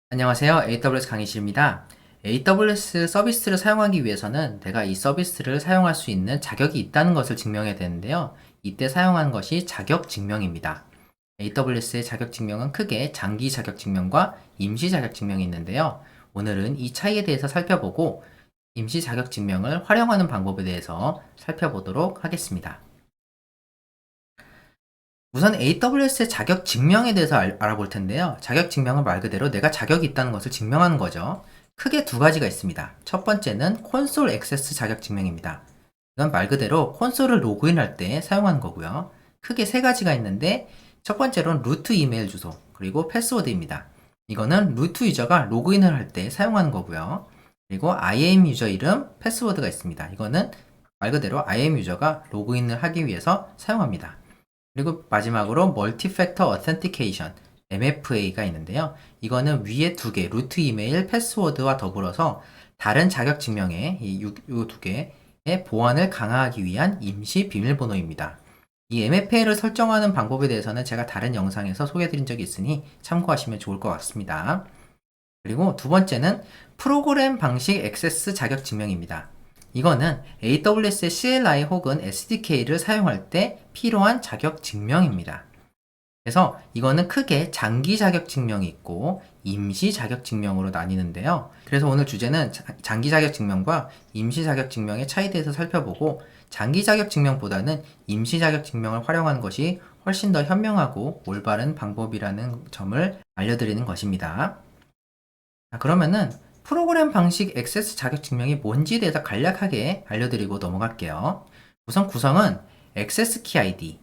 안녕하세요. AWS 강의실입니다. AWS 서비스를 사용하기 위해서는 내가 이 서비스를 사용할 수 있는 자격이 있다는 것을 증명해야 되는데요. 이때 사용하는 것이 자격 증명입니다. AWS의 자격 증명은 크게 장기 자격 증명과 임시 자격 증명이 있는데요. 오늘은 이 차이에 대해서 살펴보고 임시 자격 증명을 활용하는 방법에 대해서 살펴보도록 하겠습니다. 우선 AWS의 자격 증명에 대해서 알아볼 텐데요. 자격 증명은 말 그대로 내가 자격이 있다는 것을 증명하는 거죠. 크게 두 가지가 있습니다. 첫 번째는 콘솔 액세스 자격 증명입니다. 이건 말 그대로 콘솔을 로그인할 때 사용하는 거고요. 크게 세 가지가 있는데 첫 번째로는 루트 이메일 주소 그리고 패스워드입니다. 이거는 루트 유저가 로그인을 할 때 사용하는 거고요. 그리고 IAM 유저 이름, 패스워드가 있습니다. 이거는 말 그대로 IAM 유저가 로그인을 하기 위해서 사용합니다. 그리고 마지막으로 멀티팩터 어센티케이션 MFA가 있는데요. 이거는 위에 두 개, 루트 이메일, 패스워드와 더불어서 다른 자격 증명의 이 두 개의 보안을 강화하기 위한 임시 비밀번호입니다. 이 MFA를 설정하는 방법에 대해서는 제가 다른 영상에서 소개해드린 적이 있으니 참고하시면 좋을 것 같습니다. 그리고 두 번째는 프로그램 방식 액세스 자격 증명입니다. 이거는 AWS의 CLI 혹은 SDK를 사용할 때 필요한 자격 증명입니다. 그래서 이거는 크게 장기 자격 증명이 있고 임시 자격 증명으로 나뉘는데요. 그래서 오늘 주제는 장기 자격 증명과 임시 자격 증명의 차이에 대해서 살펴보고 장기 자격 증명보다는 임시 자격 증명을 활용하는 것이 훨씬 더 현명하고 올바른 방법이라는 점을 알려드리는 것입니다. 그러면은 프로그램 방식 액세스 자격 증명이 뭔지에 대해서 간략하게 알려드리고 넘어갈게요. 우선 구성은 액세스 키 아이디,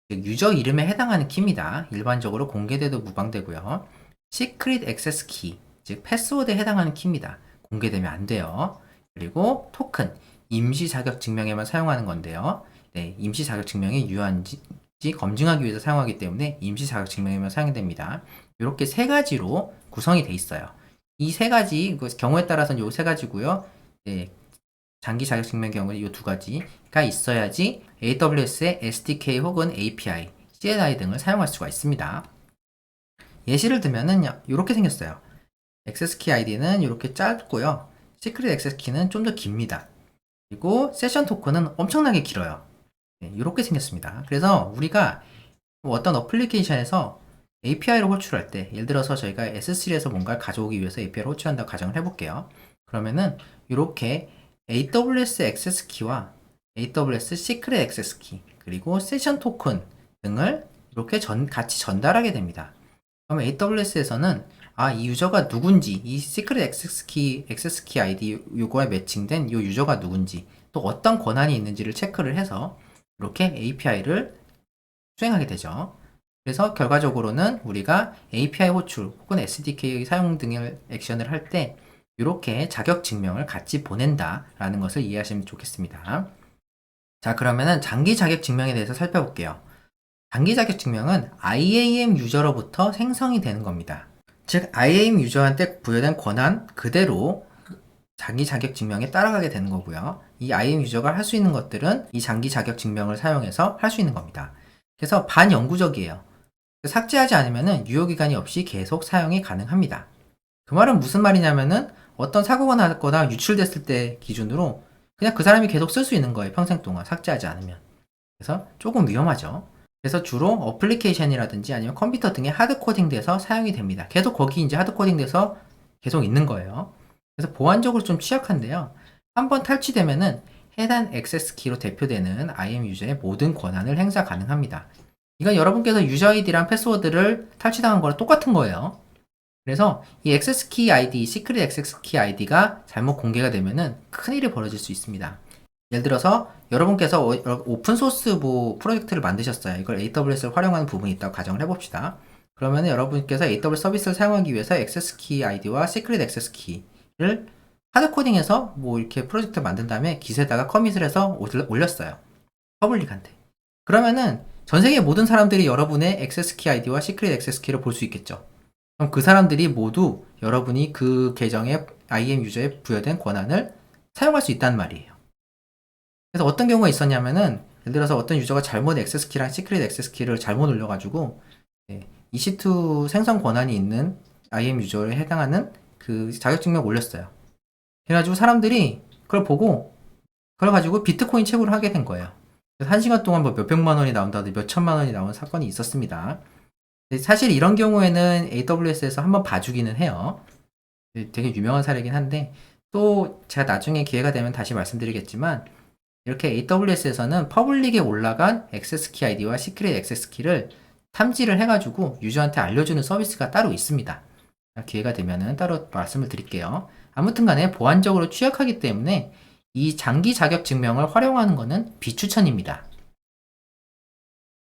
즉 유저 이름에 해당하는 키입니다. 일반적으로 공개돼도 무방되고요. 시크릿 액세스 키, 즉 패스워드에 해당하는 키입니다. 공개되면 안 돼요. 그리고 토큰, 임시 자격 증명에만 사용하는 건데요. 네, 임시 자격 증명이 유효한지 검증하기 위해서 사용하기 때문에 임시 자격 증명에만 사용됩니다. 이렇게 세 가지로 구성이 돼 있어요. 이 세 가지, 경우에 따라서는 이 세 가지고요. 네, 장기 자격 증명 경우는 이 두 가지가 있어야지 AWS의 SDK 혹은 API, CLI 등을 사용할 수가 있습니다. 예시를 들면은 이렇게 생겼어요. 액세스 키 아이디는 이렇게 짧고요. 시크릿 액세스 키는 좀 더 깁니다. 그리고 세션 토큰은 엄청나게 길어요. 네, 이렇게 생겼습니다. 그래서 우리가 어떤 어플리케이션에서 API를 호출할 때, 예를 들어서 저희가 S3에서 뭔가를 가져오기 위해서 API를 호출한다고 가정을 해볼게요. 그러면은 이렇게 AWS 액세스 키와 AWS 시크릿 액세스 키 그리고 세션 토큰 등을 이렇게 같이 전달하게 됩니다. 그러면 AWS에서는 이 유저가 누군지, 이 시크릿 액세스 키 아이디 요거에 매칭된 이 유저가 누군지, 또 어떤 권한이 있는지를 체크를 해서 이렇게 API를 수행하게 되죠. 그래서 결과적으로는 우리가 API 호출 혹은 SDK 사용 등의 액션을 할 때 이렇게 자격 증명을 같이 보낸다라는 것을 이해하시면 좋겠습니다. 자, 그러면은 장기 자격 증명에 대해서 살펴볼게요. 장기 자격 증명은 IAM 유저로부터 생성이 되는 겁니다. 즉, IAM 유저한테 부여된 권한 그대로 장기 자격 증명에 따라가게 되는 거고요. 이 IAM 유저가 할 수 있는 것들은 이 장기 자격 증명을 사용해서 할 수 있는 겁니다. 그래서 반영구적이에요. 삭제하지 않으면 유효기간이 없이 계속 사용이 가능합니다. 그 말은 무슨 말이냐면은 어떤 사고가 났거나 유출됐을 때 기준으로 그냥 그 사람이 계속 쓸 수 있는 거예요. 평생 동안 삭제하지 않으면. 그래서 조금 위험하죠. 그래서 주로 어플리케이션이라든지 아니면 컴퓨터 등에 하드코딩 돼서 사용이 됩니다. 계속 거기 이제 하드코딩 돼서 계속 있는 거예요. 그래서 보안적으로 좀 취약한데요. 한번 탈취되면은 해당 액세스 키로 대표되는 IAM 유저의 모든 권한을 행사 가능합니다. 이건 여러분께서 유저 아이디랑 패스워드를 탈취당한 거랑 똑같은 거예요. 그래서 이 액세스 키 아이디, 시크릿 액세스 키 아이디가 잘못 공개가 되면은 큰일이 벌어질 수 있습니다. 예를 들어서 여러분께서 오픈 소스 뭐 프로젝트를 만드셨어요. 이걸 AWS를 활용하는 부분이 있다고 가정을 해봅시다. 그러면 여러분께서 AWS 서비스를 사용하기 위해서 액세스 키 아이디와 시크릿 액세스 키를 하드코딩해서 뭐 이렇게 프로젝트를 만든 다음에 깃에다가 커밋을 해서 올렸어요. 퍼블릭한테. 그러면은 전 세계 모든 사람들이 여러분의 액세스 키 아이디와 시크릿 액세스 키를 볼 수 있겠죠. 그럼 그 사람들이 모두 여러분이 그 계정의 IAM 유저에 부여된 권한을 사용할 수 있다는 말이에요. 그래서 어떤 경우가 있었냐면은 예를 들어서 어떤 유저가 잘못 액세스 키랑 시크릿 액세스 키를 잘못 올려가지고 EC2 생성 권한이 있는 IAM 유저에 해당하는 그 자격증명 올렸어요. 그래가지고 사람들이 그걸 보고 그래가지고 비트코인 채굴을 하게 된 거예요. 그래서 1시간 동안 뭐 몇백만 원이 나온다든지 몇천만 원이 나온 사건이 있었습니다. 사실 이런 경우에는 AWS에서 한번 봐주기는 해요. 되게 유명한 사례긴 한데 또 제가 나중에 기회가 되면 다시 말씀드리겠지만 이렇게 AWS에서는 퍼블릭에 올라간 액세스 키 아이디와 시크릿 액세스 키를 탐지를 해가지고 유저한테 알려주는 서비스가 따로 있습니다. 기회가 되면은 따로 말씀을 드릴게요. 아무튼 간에 보안적으로 취약하기 때문에 이 장기 자격 증명을 활용하는 것은 비추천입니다.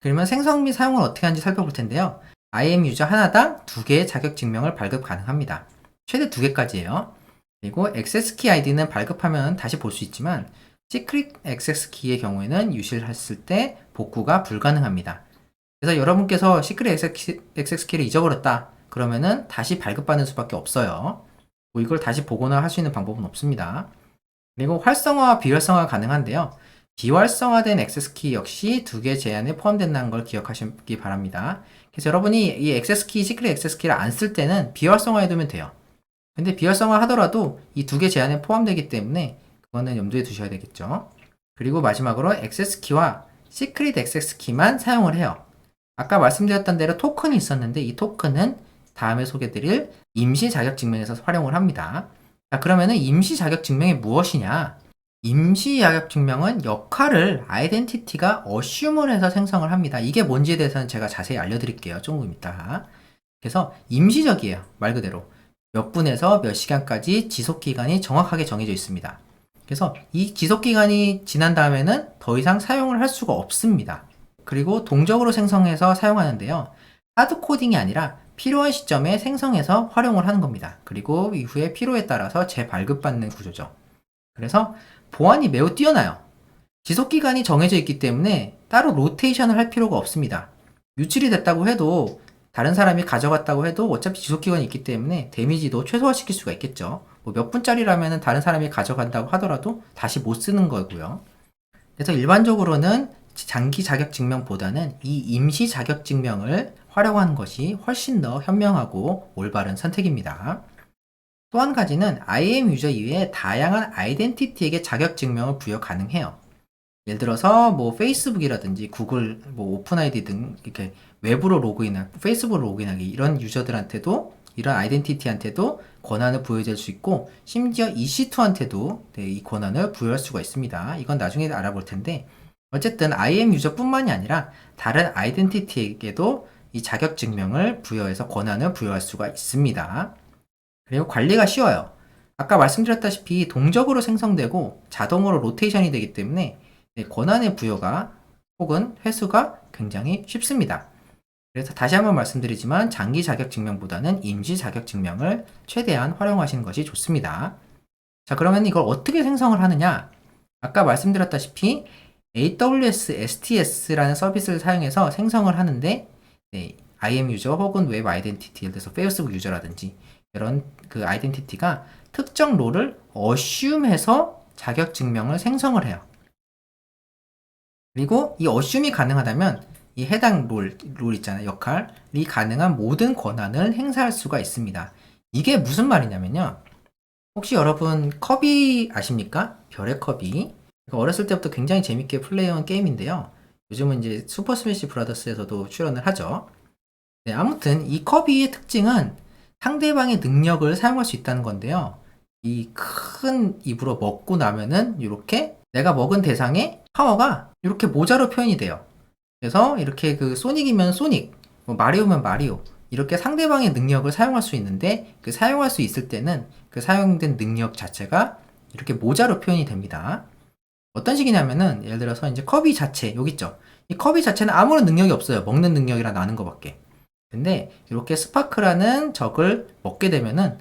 그러면 생성 및 사용을 어떻게 하는지 살펴볼 텐데요. IAM 유저 하나당 2개의 자격 증명을 발급 가능합니다. 최대 2개까지예요. 그리고 액세스 키 아이디는 발급하면 다시 볼 수 있지만 시크릿 액세스 키의 경우에는 유실했을 때 복구가 불가능합니다. 그래서 여러분께서 시크릿 액세스 키를 잊어버렸다. 그러면은 다시 발급받는 수밖에 없어요. 뭐 이걸 다시 복원을 할 수 있는 방법은 없습니다. 그리고 활성화와 비활성화가 가능한데요. 비활성화된 액세스키 역시 2개 제한에 포함된다는 걸 기억하시기 바랍니다. 그래서 여러분이 이 액세스키, 시크릿 액세스키를 안 쓸 때는 비활성화해 두면 돼요. 근데 비활성화 하더라도 이 2개 제한에 포함되기 때문에 그거는 염두에 두셔야 되겠죠. 그리고 마지막으로 액세스키와 시크릿 액세스키만 사용을 해요. 아까 말씀드렸던 대로 토큰이 있었는데 이 토큰은 다음에 소개드릴 임시 자격증명에서 활용을 합니다. 자, 그러면은 임시 자격증명이 무엇이냐? 임시 자격증명은 역할을 아이덴티티가 어슈물 해서 생성을 합니다. 이게 뭔지에 대해서는 제가 자세히 알려드릴게요. 조금 이따가. 그래서 임시적이에요. 말 그대로. 몇 분에서 몇 시간까지 지속기간이 정확하게 정해져 있습니다. 그래서 이 지속기간이 지난 다음에는 더 이상 사용을 할 수가 없습니다. 그리고 동적으로 생성해서 사용하는데요. 하드코딩이 아니라 필요한 시점에 생성해서 활용을 하는 겁니다. 그리고 이후에 필요에 따라서 재발급받는 구조죠. 그래서 보안이 매우 뛰어나요. 지속기간이 정해져 있기 때문에 따로 로테이션을 할 필요가 없습니다. 유출이 됐다고 해도 다른 사람이 가져갔다고 해도 어차피 지속기간이 있기 때문에 데미지도 최소화시킬 수가 있겠죠. 뭐 몇 분짜리라면 다른 사람이 가져간다고 하더라도 다시 못 쓰는 거고요. 그래서 일반적으로는 장기 자격증명보다는 이 임시 자격증명을 활용하는 것이 훨씬 더 현명하고 올바른 선택입니다. 또 한 가지는 IAM 유저 이외에 다양한 아이덴티티에게 자격증명을 부여 가능해요. 예를 들어서 뭐 페이스북이라든지 구글, 뭐 오픈 아이디 등 이렇게 외부로 로그인하기, 페이스북으로 로그인하기 이런 유저들한테도 이런 아이덴티티한테도 권한을 부여줄 수 있고 심지어 EC2한테도 이 권한을 부여할 수가 있습니다. 이건 나중에 알아볼 텐데 어쨌든 IAM 유저뿐만이 아니라 다른 아이덴티티에게도 이 자격증명을 부여해서 권한을 부여할 수가 있습니다. 그리고 관리가 쉬워요. 아까 말씀드렸다시피 동적으로 생성되고 자동으로 로테이션이 되기 때문에 권한의 부여가 혹은 회수가 굉장히 쉽습니다. 그래서 다시 한번 말씀드리지만 장기 자격증명보다는 임시 자격증명을 최대한 활용하시는 것이 좋습니다. 자, 그러면 이걸 어떻게 생성을 하느냐? 아까 말씀드렸다시피 AWS STS라는 서비스를 사용해서 생성을 하는데 IAM 유저 혹은 웹 아이덴티티, 예를 들어서 페이스북 유저라든지 이런 그 아이덴티티가 특정 롤을 어슘해서 자격증명을 생성을 해요. 그리고 이 어슘이 가능하다면 이 해당 롤 있잖아요. 역할이 가능한 모든 권한을 행사할 수가 있습니다. 이게 무슨 말이냐면요. 혹시 여러분 커비 아십니까? 별의 커비. 어렸을 때부터 굉장히 재밌게 플레이한 게임인데요. 요즘은 이제 슈퍼 스매시 브라더스에서도 출연을 하죠. 네, 아무튼 이 커비의 특징은 상대방의 능력을 사용할 수 있다는 건데요. 이 큰 입으로 먹고 나면은 이렇게 내가 먹은 대상의 파워가 이렇게 모자로 표현이 돼요. 그래서 이렇게 그 소닉이면 소닉, 뭐 마리오면 마리오 이렇게 상대방의 능력을 사용할 수 있는데 그 사용할 수 있을 때는 그 사용된 능력 자체가 이렇게 모자로 표현이 됩니다. 어떤 식이냐면은 예를 들어서 이제 커비 자체 여기 있죠. 이 커비 자체는 아무런 능력이 없어요. 먹는 능력이라 나는 것밖에. 근데 이렇게 스파크라는 적을 먹게 되면은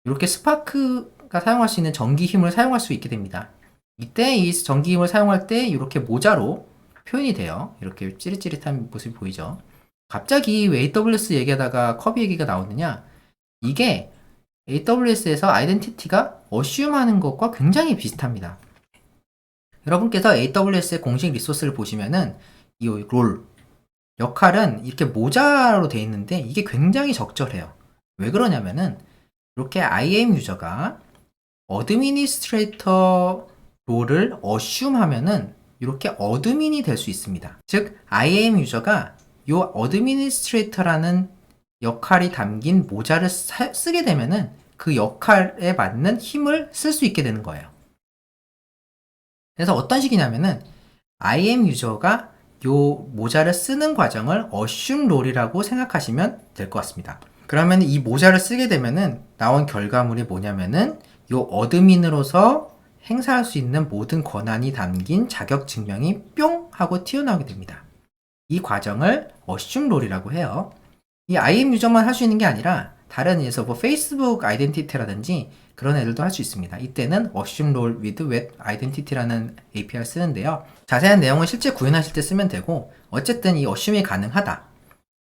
이렇게 스파크가 사용할 수 있는 전기 힘을 사용할 수 있게 됩니다. 이때 이 전기 힘을 사용할 때 이렇게 모자로 표현이 돼요. 이렇게 찌릿찌릿한 모습이 보이죠. 갑자기 왜 AWS 얘기하다가 커비 얘기가 나오느냐? 이게 AWS에서 아이덴티티가 어슘하는 것과 굉장히 비슷합니다. 여러분께서 AWS의 공식 리소스를 보시면은 이 롤 역할은 이렇게 모자로 되어 있는데 이게 굉장히 적절해요. 왜 그러냐면은 이렇게 IAM 유저가 어드미니스트레이터 롤을 어슘하면은 이렇게 어드민이 될 수 있습니다. 즉 IAM 유저가 이 어드미니스트레이터라는 역할이 담긴 모자를 쓰게 되면은 그 역할에 맞는 힘을 쓸 수 있게 되는 거예요. 그래서 어떤 식이냐면은 IAM 유저가 이 모자를 쓰는 과정을 어슘 롤이라고 생각하시면 될 것 같습니다. 그러면 이 모자를 쓰게 되면은 나온 결과물이 뭐냐면은 이 어드민으로서 행사할 수 있는 모든 권한이 담긴 자격 증명이 뿅 하고 튀어나오게 됩니다. 이 과정을 어슘 롤이라고 해요. 이 IM 유저만 할 수 있는 게 아니라 다른 예서 뭐 페이스북 아이덴티티라든지 그런 애들도 할 수 있습니다. 이때는 assume role with web identity라는 API를 쓰는데요. 자세한 내용은 실제 구현하실 때 쓰면 되고 어쨌든 이 assume이 가능하다.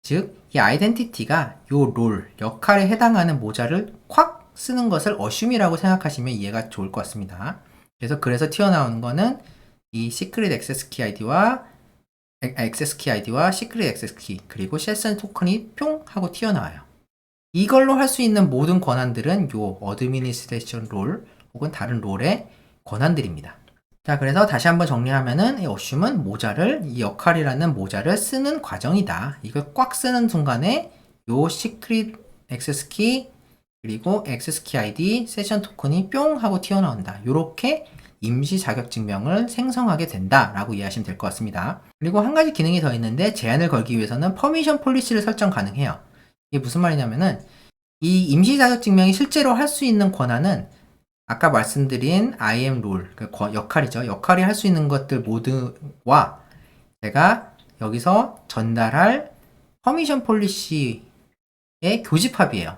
즉, 이 아이덴티티가 요 롤, 역할에 해당하는 모자를 콱 쓰는 것을 assume이라고 생각하시면 이해가 좋을 것 같습니다. 그래서 튀어나오는 거는 이 secret access key ID와 액세스 키 아이디와 시크릿 액세스 키 그리고 쉘슨 토큰이 뿅 하고 튀어나와요. 이걸로 할 수 있는 모든 권한들은 요 어드미니스트레이션 롤 혹은 다른 롤의 권한들입니다. 자, 그래서 다시 한번 정리하면은 이 어슘은 모자를 이 역할이라는 모자를 쓰는 과정이다. 이걸 꽉 쓰는 순간에 요 시크릿 액세스 키 그리고 액세스 키 아이디 세션 토큰이 뿅 하고 튀어나온다. 요렇게 임시 자격증명을 생성하게 된다라고 이해하시면 될 것 같습니다. 그리고 한 가지 기능이 더 있는데 제한을 걸기 위해서는 퍼미션 폴리시를 설정 가능해요. 이게 무슨 말이냐면은 이 임시 자격증명이 실제로 할 수 있는 권한은 아까 말씀드린 IAM 롤, 역할이죠. 역할이 할 수 있는 것들 모두와 제가 여기서 전달할 퍼미션 폴리시의 교집합이에요.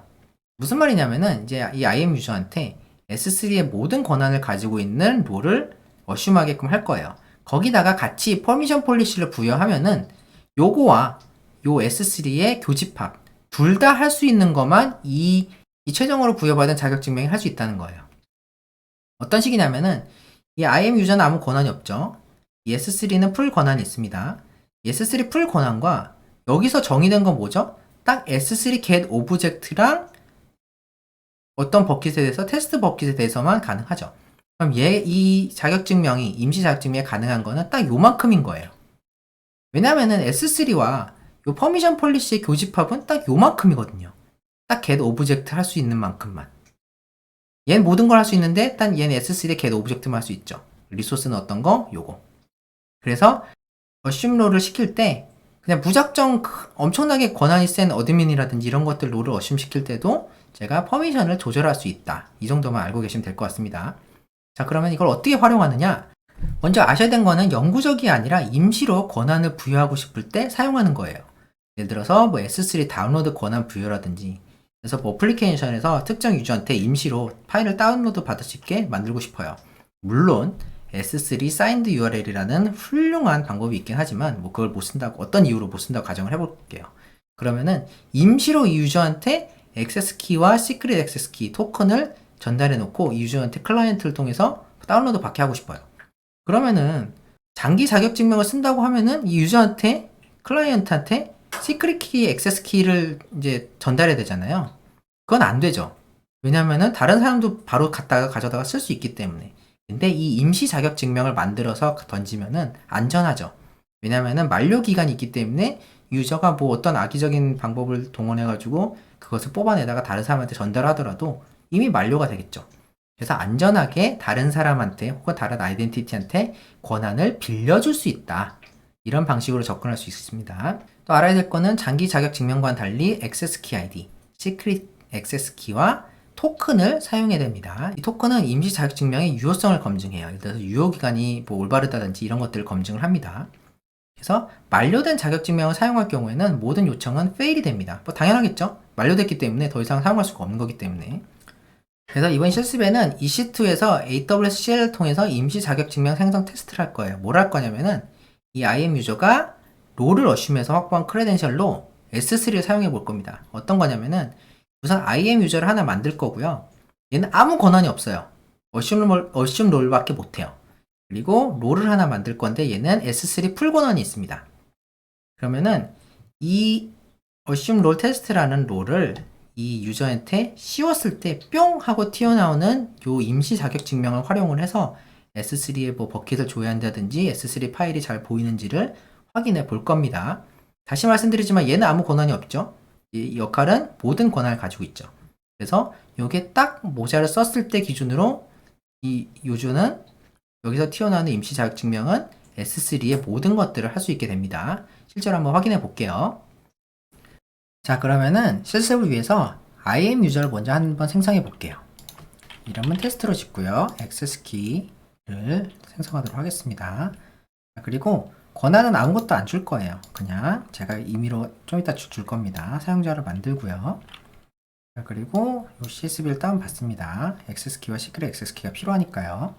무슨 말이냐면은 이제 이 IAM 유저한테 S3의 모든 권한을 가지고 있는 롤을 어슘하게끔 할 거예요. 거기다가 같이 퍼미션 폴리시를 부여하면은 요거와 요 S3의 교집합 둘 다 할 수 있는 것만 이 최종으로 부여받은 자격증명이 할 수 있다는 거예요. 어떤 식이냐면은 이 IAM 유저는 아무 권한이 없죠. 이 S3는 풀 권한이 있습니다. S3 풀 권한과 여기서 정의된 건 뭐죠? 딱 S3 get object랑 어떤 버킷에 대해서 테스트 버킷에 대해서만 가능하죠. 그럼 이 자격증명이 임시 자격증명이 가능한 거는 딱 요만큼인 거예요. 왜냐면은 S3와 요 퍼미션 폴리시의 교집합은 딱 요만큼이거든요. 딱 get object 할 수 있는 만큼만. 얘는 모든 걸 할 수 있는데 딱 얘는 S3의 get object만 할 수 있죠. 리소스는 어떤 거? 요거. 그래서 assume 롤을 시킬 때 그냥 무작정 엄청나게 권한이 센 어드민이라든지 이런 것들 롤을 assume 시킬 때도 제가 퍼미션을 조절할 수 있다. 이 정도만 알고 계시면 될 것 같습니다. 자, 그러면 이걸 어떻게 활용하느냐? 먼저 아셔야 되는 거는 영구적이 아니라 임시로 권한을 부여하고 싶을 때 사용하는 거예요. 예를 들어서 뭐 S3 다운로드 권한 부여라든지 그래서 뭐 어플리케이션에서 특정 유저한테 임시로 파일을 다운로드 받을 수 있게 만들고 싶어요. 물론 S3 signed URL이라는 훌륭한 방법이 있긴 하지만 뭐 그걸 못 쓴다고 어떤 이유로 못 쓴다고 가정을 해볼게요. 그러면은 임시로 이 유저한테 액세스 키와 시크릿 액세스 키 토큰을 전달해 놓고 이 유저한테 클라이언트를 통해서 다운로드 받게 하고 싶어요. 그러면은 장기 자격 증명을 쓴다고 하면은 이 유저한테 클라이언트한테 시크릿 키 액세스 키를 이제 전달해야 되잖아요. 그건 안 되죠. 왜냐면은 다른 사람도 바로 갖다가 가져다가 쓸 수 있기 때문에. 근데 이 임시 자격 증명을 만들어서 던지면은 안전하죠. 왜냐면은 만료 기간이 있기 때문에 유저가 뭐 어떤 악의적인 방법을 동원해가지고 그것을 뽑아내다가 다른 사람한테 전달하더라도 이미 만료가 되겠죠. 그래서 안전하게 다른 사람한테 혹은 다른 아이덴티티한테 권한을 빌려줄 수 있다. 이런 방식으로 접근할 수 있습니다. 또 알아야 될 거는 장기 자격 증명과는 달리 액세스 키 아이디, 시크릿 액세스 키와 토큰을 사용해야 됩니다. 이 토큰은 임시 자격 증명의 유효성을 검증해요. 예를 들어서 유효기간이 뭐 올바르다든지 이런 것들을 검증을 합니다. 그래서 만료된 자격증명을 사용할 경우에는 모든 요청은 fail이 됩니다. 뭐 당연하겠죠? 만료됐기 때문에 더 이상 사용할 수가 없는 거기 때문에. 그래서 이번 실습에는 EC2에서 AWS CL을 통해서 임시 자격증명 생성 테스트를 할 거예요. 뭘 할 거냐면은 이 IAM 유저가 롤을 어슘해서 확보한 크레덴셜로 S3를 사용해 볼 겁니다. 어떤 거냐면은 우선 IAM 유저를 하나 만들 거고요. 얘는 아무 권한이 없어요. 어슘 롤밖에 못해요. 그리고 롤을 하나 만들 건데 얘는 S3 풀 권한이 있습니다. 그러면은 이 assume role test라는 롤을 이 유저한테 씌웠을 때 뿅 하고 튀어나오는 요 임시 자격 증명을 활용을 해서 S3에 뭐 버킷을 조회한다든지 S3 파일이 잘 보이는지를 확인해 볼 겁니다. 다시 말씀드리지만 얘는 아무 권한이 없죠. 이 역할은 모든 권한을 가지고 있죠. 그래서 요게 딱 모자를 썼을 때 기준으로 이 유저는 여기서 튀어나오는 임시 자격 증명은 S3의 모든 것들을 할 수 있게 됩니다. 실제로 한번 확인해 볼게요. 자, 그러면은 실습을 위해서 IAM 유저를 먼저 한번 생성해 볼게요. 이름은 테스트로 짓고요. 액세스 키를 생성하도록 하겠습니다. 자, 그리고 권한은 아무것도 안 줄 거예요. 그냥 제가 임의로 좀 이따 줄 겁니다. 사용자를 만들고요. 자, 그리고 이 CSV를 다운받습니다. 액세스 키와 시크릿 액세스 키가 필요하니까요.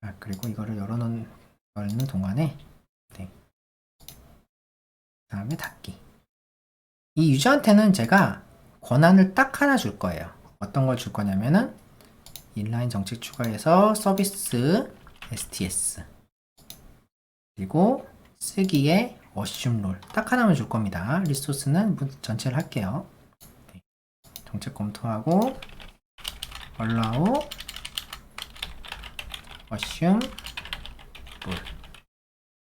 자, 그리고 이거를 열어놓는 동안에 네. 그 다음에 닫기. 이 유저한테는 제가 권한을 딱 하나 줄 거예요. 어떤 걸 줄 거냐면은 인라인 정책 추가해서 서비스 STS 그리고 쓰기에 assume role 딱 하나만 줄 겁니다. 리소스는 전체를 할게요. 네. 정책 검토하고 allow assume role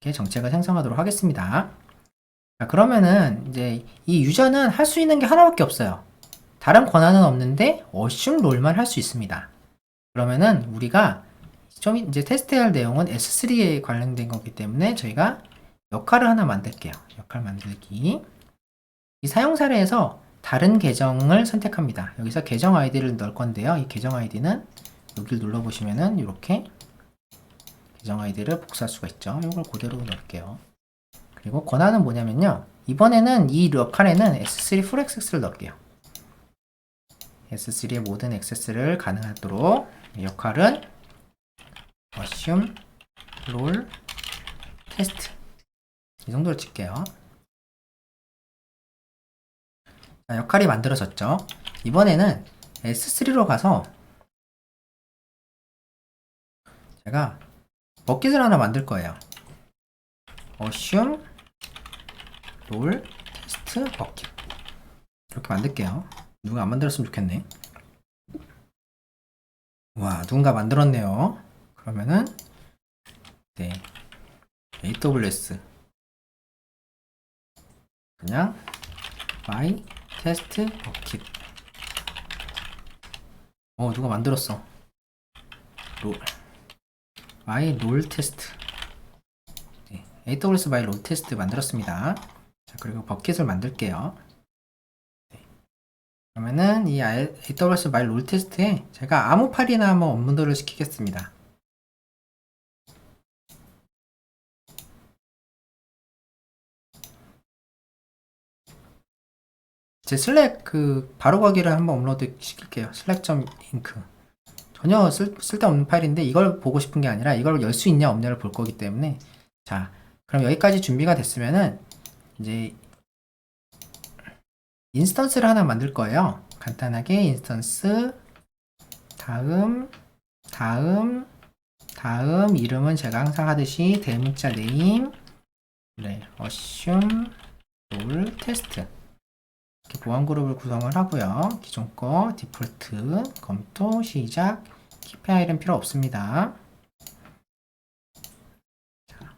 이렇게 정책을 생성하도록 하겠습니다. 자, 그러면은 이제 이 유저는 할 수 있는 게 하나밖에 없어요. 다른 권한은 없는데 assume role만 할 수 있습니다. 그러면은 우리가 좀 이제 테스트해야 할 내용은 S3에 관련된 거기 때문에 저희가 역할을 하나 만들게요. 역할 만들기. 이 사용 사례에서 다른 계정을 선택합니다. 여기서 계정 아이디를 넣을 건데요. 이 계정 아이디는 여기를 눌러보시면은 이렇게 계정 아이디를 복사할 수가 있죠. 이걸 그대로 넣을게요. 그리고 권한은 뭐냐면요. 이번에는 이 역할에는 S3 full access를 넣을게요. S3의 모든 액세스를 가능하도록 역할은 assume role test 이 정도로 칠게요. 자, 역할이 만들어졌죠. 이번에는 S3로 가서 제가 버킷을 하나 만들 거예요. assume role test 버킷 이렇게 만들게요. 누가 안 만들었으면 좋겠네. 와, 누군가 만들었네요. 그러면은 네, AWS 그냥 my test bucket 누가 만들었어. my role test 네, AWS my role test 만들었습니다. 자, 그리고 버킷을 만들게요. 네. 그러면은 이 AWS my role test에 제가 아무 파일이나 한번 업로드를 시키겠습니다. 제 슬랙 바로 가기를 한번 업로드 시킬게요. slack.inc 전혀 쓸데없는 파일인데 이걸 보고 싶은 게 아니라 이걸 열 수 있냐 없냐를 볼 거기 때문에 자, 그럼 여기까지 준비가 됐으면은 이제 인스턴스를 하나 만들 거예요. 간단하게 인스턴스 다음 이름은 제가 항상 하듯이 대문자 네임 네, assume role test 이렇게 보안 그룹을 구성을 하고요. 기존 거 디폴트 검토 시작 키 파일은 필요 없습니다. 자.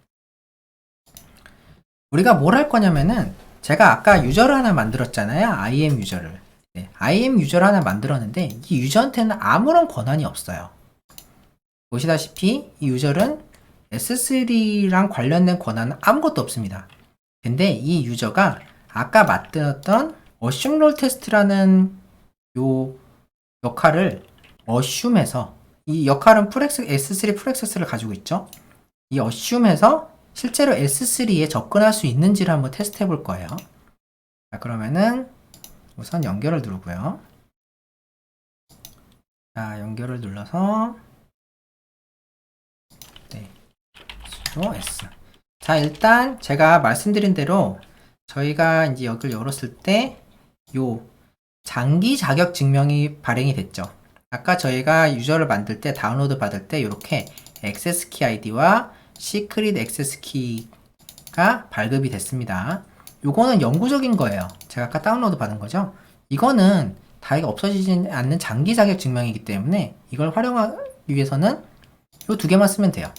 우리가 뭘 할 거냐면은 제가 아까 유저를 하나 만들었잖아요. IAM 유저를. 네, IAM 유저를 하나 만들었는데 이 유저한테는 아무런 권한이 없어요. 보시다시피 이 유저는 S3랑 관련된 권한은 아무것도 없습니다. 근데 이 유저가 아까 만들었던 assume role test라는 요 역할을 assume해서 이 역할은 S3 full access를 가지고 있죠. 이 assume해서 실제로 S3에 접근할 수 있는지를 한번 테스트 해볼 거예요. 자, 그러면은 우선 연결을 누르고요. 자, 연결을 눌러서 네, sudo s. 자, 일단 제가 말씀드린 대로 저희가 이제 여기를 열었을 때 요 장기 자격 증명이 발행이 됐죠. 아까 저희가 유저를 만들 때 다운로드 받을 때 이렇게 액세스 키 아이디와 시크릿 액세스 키가 발급이 됐습니다. 요거는 영구적인 거예요. 제가 아까 다운로드 받은 거죠. 이거는 다이가 없어지지 않는 장기 자격 증명이기 때문에 이걸 활용하기 위해서는 이 두 개만 쓰면 돼요.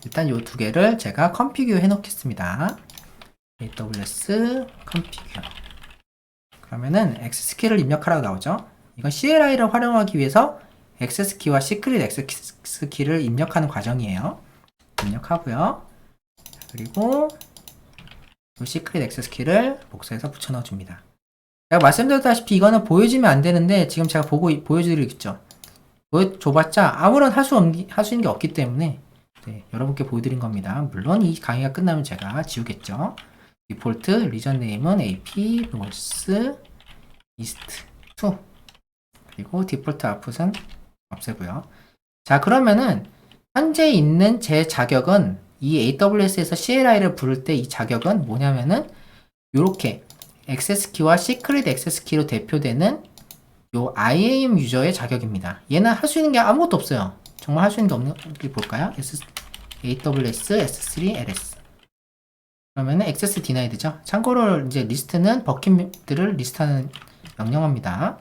일단 이 두 개를 제가 컨피규어 해 놓겠습니다. AWS 컨피규어. 그러면은 액세스 키를 입력하라고 나오죠. 이건 CLI를 활용하기 위해서 액세스 키와 시크릿 액세스 키를 입력하는 과정이에요. 입력하고요. 그리고 이 시크릿 액세스 키를 복사해서 붙여 넣어줍니다. 제가 말씀드렸다시피 이거는 보여주면 안 되는데 지금 제가 보여드리겠죠. 보여줘봤자 아무런 할 수 있는 게 없기 때문에 네, 여러분께 보여드린 겁니다. 물론 이 강의가 끝나면 제가 지우겠죠. 디폴트 리전 네임은 AP 노스 이스트 2 그리고 디폴트 아웃풋은 없애고요. 자, 그러면은 현재 있는 제 자격은 이 AWS에서 CLI를 부를 때 이 자격은 뭐냐면은 요렇게 액세스 키와 시크릿 액세스 키로 대표되는 요 IAM 유저의 자격입니다. 얘는 할 수 있는 게 아무것도 없어요. 정말 할 수 있는 게 없는 게 볼까요? AWS S3 LS. 그러면은 액세스 디나이드죠. 참고로 이제 리스트는 버킷들을 리스트하는 명령어입니다.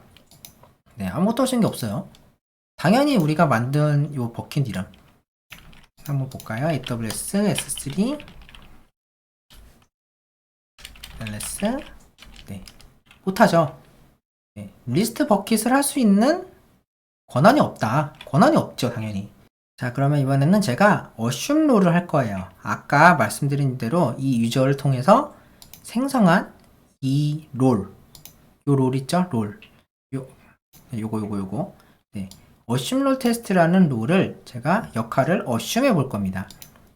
네, 아무것도 할 수 있는 게 없어요. 당연히 우리가 만든 요 버킷 이름 한번 볼까요? AWS S3 LS. 네, 못하죠. 네, 리스트 버킷을 할 수 있는 권한이 없다. 권한이 없죠, 당연히. 자, 그러면 이번에는 제가 assume 롤을 할 거예요. 아까 말씀드린 대로 이 유저를 통해서 생성한 이 롤, 요 롤 있죠? 롤. 요거. 네. assume 롤 테스트라는 롤을 제가 역할을 assume 해 볼 겁니다.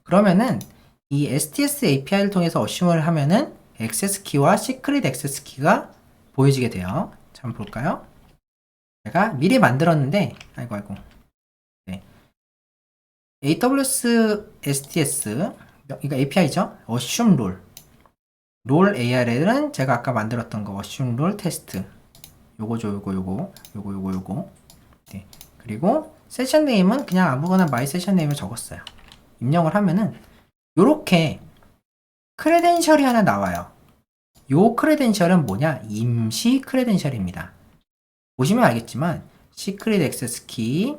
그러면은 이 STS API를 통해서 assume을 하면은 액세스 키와 시크릿 액세스 키가 보여지게 돼요. 자, 한번 볼까요? 제가 미리 만들었는데, 아이고. 네. AWS STS, 이거 API죠? assume role. 롤 ARL은 제가 아까 만들었던 거, assume role 테스트. 요거. 네. 그리고 세션 네임은 그냥 아무거나 my 세션 네임을 적었어요. 입력을 하면은, 요렇게 크레덴셜이 하나 나와요. 요 크레덴셜은 뭐냐? 임시 크레덴셜입니다. 보시면 알겠지만 시크릿 액세스 키,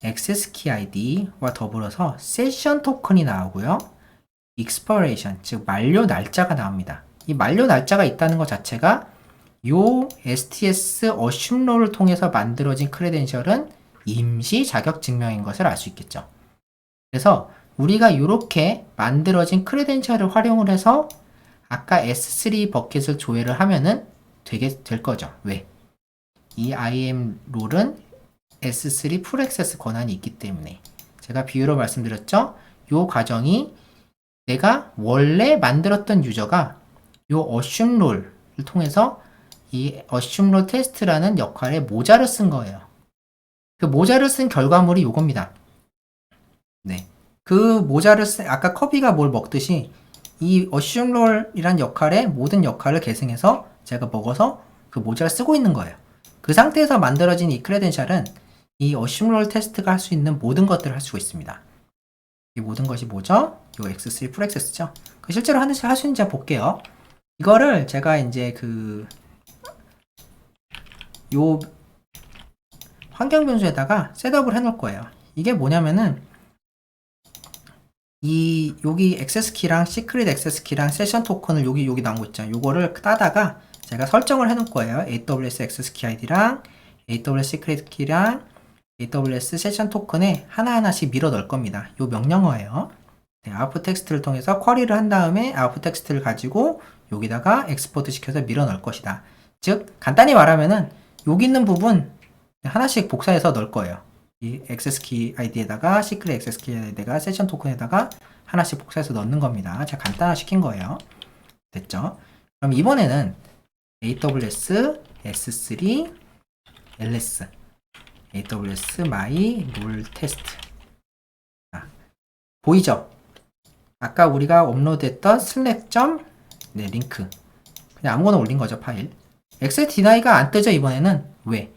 액세스 키 아이디와 더불어서 세션 토큰이 나오고요. expiration, 즉 만료 날짜가 나옵니다. 이 만료 날짜가 있다는 것 자체가 요 STS assume 롤을 통해서 만들어진 크레덴셜은 임시 자격 증명인 것을 알 수 있겠죠. 그래서 우리가 이렇게 만들어진 크레덴셜을 활용을 해서 아까 S3 버킷을 조회를 하면은 될 거죠. 왜? 이 IAM 롤은 S3 풀 액세스 권한이 있기 때문에 제가 비유로 말씀드렸죠. 요 과정이 내가 원래 만들었던 유저가 요 assume 롤을 통해서 이 assume 롤 테스트라는 역할에 모자를 쓴 거예요. 그 모자를 쓴 결과물이 요겁니다. 네. 그 모자를 아까 커비가 뭘 먹듯이 이 assume 롤이란 역할의 모든 역할을 계승해서 제가 먹어서 그 모자를 쓰고 있는 거예요. 그 상태에서 만들어진 이 크레덴셜은 이 assume 롤 테스트가 할 수 있는 모든 것들을 할 수 있습니다. 이 모든 것이 뭐죠? 요 X3 풀 액세스죠. 그 실제로 할 수 있는지 볼게요. 이거를 제가 이제 요 환경 변수에다가 셋업을 해 놓을 거예요. 이게 뭐냐면은 여기 액세스 키랑 시크릿 액세스 키랑 세션 토큰을 여기 나온 거 있잖아요. 요거를 따다가 제가 설정을 해 놓을 거예요. AWS 액세스 키 아이디랑 AWS 시크릿 키랑 AWS 세션 토큰에 하나하나씩 밀어 넣을 겁니다. 요 명령어예요. 네, 아웃풋 텍스트를 통해서 쿼리를 한 다음에 아웃풋 텍스트를 가지고 여기다가 엑스포트 시켜서 밀어 넣을 것이다. 즉 간단히 말하면은 여기 있는 부분 하나씩 복사해서 넣을 거예요. 이 액세스 키 아이디에다가 시크릿 액세스 키 아이디에다가 세션 토큰에다가 하나씩 복사해서 넣는 겁니다. 제가 간단화 시킨 거예요. 됐죠? 그럼 이번에는 AWS S3 LS AWS my role test. 보이죠? 아까 우리가 업로드했던 슬랙 네, 링크. 그냥 아무거나 올린 거죠, 파일. 엑셀 디나이가 안 뜨죠, 이번에는. 왜?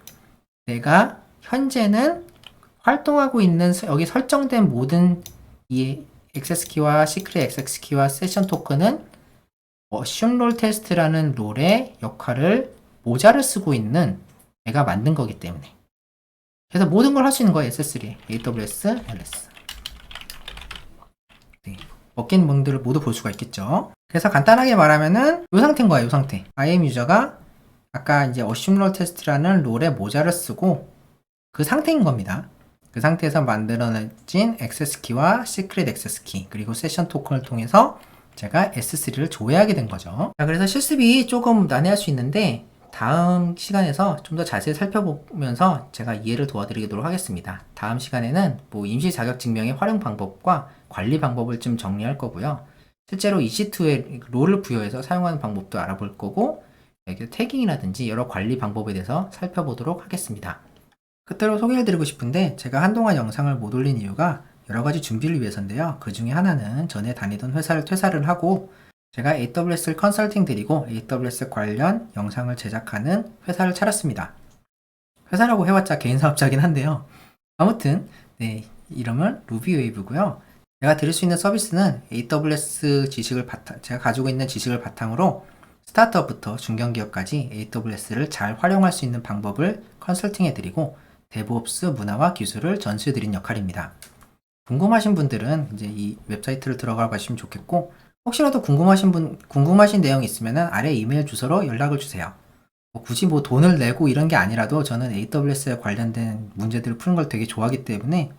내가 현재는 활동하고 있는 여기 설정된 모든 이 액세스 키와 시크릿 액세스 키와 세션 토큰은 assume role test라는 롤의 역할을 모자를 쓰고 있는 내가 만든 거기 때문에. 그래서 모든 걸 할 수 있는 거예요. S3에. AWS, LS. 네. 먹긴 뭔들을 모두 볼 수가 있겠죠. 그래서 간단하게 말하면은 이 상태인 거예요. 이 상태. IAM 유저가 아까 이제 assume role test라는 롤에 모자를 쓰고 그 상태인 겁니다. 그 상태에서 만들어진 액세스 키와 시크릿 액세스 키 그리고 세션 토큰을 통해서 제가 S3를 조회하게 된 거죠. 자, 그래서 실습이 조금 난해할 수 있는데 다음 시간에서 좀 더 자세히 살펴보면서 제가 이해를 도와드리도록 하겠습니다. 다음 시간에는 뭐 임시 자격 증명의 활용 방법과 관리 방법을 좀 정리할 거고요. 실제로 EC2에 롤을 부여해서 사용하는 방법도 알아볼 거고 여기 태깅이라든지 여러 관리 방법에 대해서 살펴보도록 하겠습니다. 끝으로 소개해드리고 싶은데 제가 한동안 영상을 못 올린 이유가 여러가지 준비를 위해서인데요. 그 중에 하나는 전에 다니던 회사를 퇴사를 하고 제가 AWS를 컨설팅 드리고 AWS 관련 영상을 제작하는 회사를 차렸습니다. 회사라고 해봤자 개인 사업자긴 한데요. 아무튼 네, 이름은 루비웨이브고요. 제가 드릴 수 있는 서비스는 AWS 제가 가지고 있는 지식을 바탕으로 스타트업부터 중견기업까지 AWS를 잘 활용할 수 있는 방법을 컨설팅해드리고 데브옵스 문화와 기술을 전수해드린 역할입니다. 궁금하신 분들은 이제 이 웹사이트를 들어가 보시면 좋겠고 혹시라도 궁금하신 내용이 있으면 아래 이메일 주소로 연락을 주세요. 굳이 뭐 돈을 내고 이런 게 아니라도 저는 AWS에 관련된 문제들을 푸는 걸 되게 좋아하기 때문에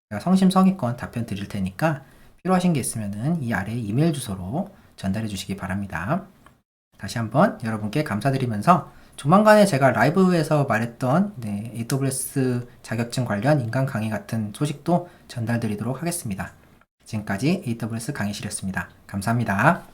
제가 성심성의껏 답변 드릴 테니까 필요하신 게 있으면 이 아래 이메일 주소로 전달해 주시기 바랍니다. 다시 한번 여러분께 감사드리면서 조만간에 제가 라이브에서 말했던 AWS 자격증 관련 인강 강의 같은 소식도 전달드리도록 하겠습니다. 지금까지 AWS 강의실이었습니다. 감사합니다.